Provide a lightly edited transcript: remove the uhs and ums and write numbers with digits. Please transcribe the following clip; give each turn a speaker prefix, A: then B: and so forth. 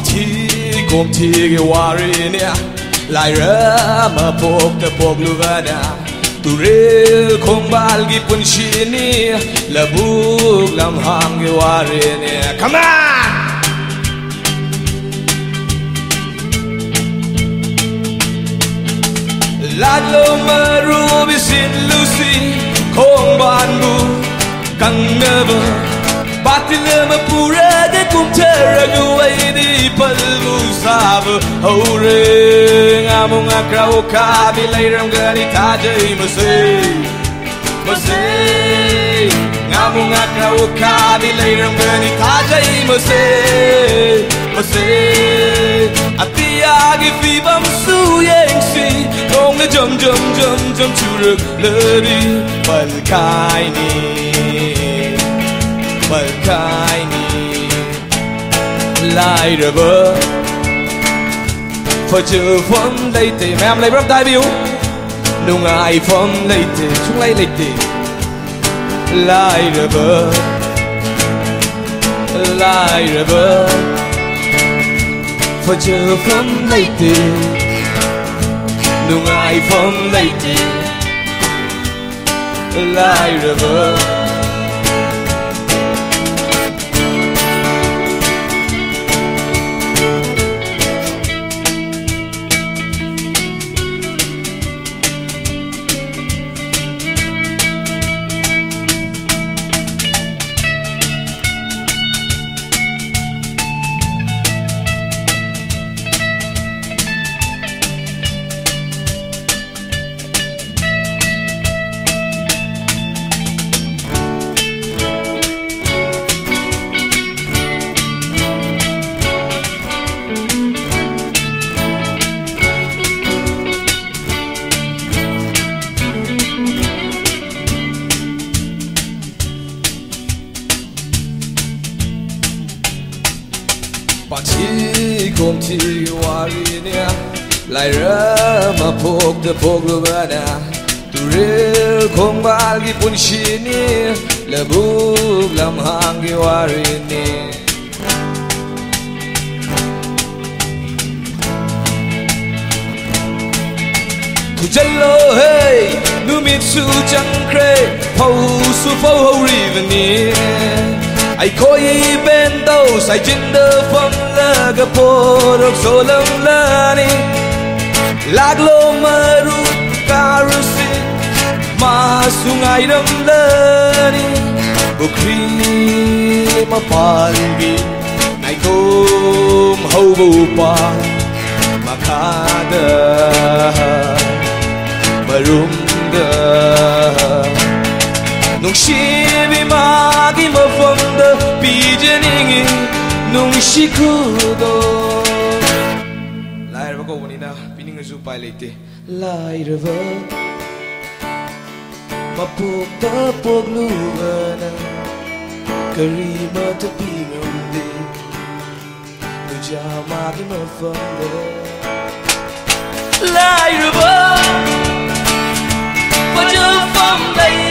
A: thi gồm thi cái wari nè lại ra mà pok lu vada tu re không bal gi pun shini la buk lam hang cái wari nè come on lát lo maru bisin lucy không ban bu căng never Batile ma pura de kumtera guai di palmu sabu Hore ngamunga krau ka bilairam gani tajai Mase ngamunga krau ka bilairam gani tajai Mase Atia gi fi bam su yeng si Kong na jom churuk lari Balkai ni Balkai ni lại rồi bơ phải chữ phong lấy tiền mẹ em lấy bắp tay biếu nung ai phong lấy tiền chúng lấy tiền lại rồi bơ phải chữ phong lấy tiền nung ai phong lấy tiền lại rồi bơ Pati kom ti wari nia lai ra ma pok lu bana tu re kong bal gi pun shini la buk lam hang gi wari ni tu jallo hey nu mit su chang kre phau su phau ho ri ni ai coi bên đâu sai trên đơ phong la cái phố độc số lâm la ni lạc lô maru karusi mà sung ai đâm la ni bukri mà palgi ai com hau bu pa mà khada marum da nung shibi magi mo fonda pijeningi nung shikudo lai ra ko wani na pining zu pai leite lai ra va mapuk ta pok lu na karima ta pingam de nu ja magi mo fonda lai ra va pa ju fam dai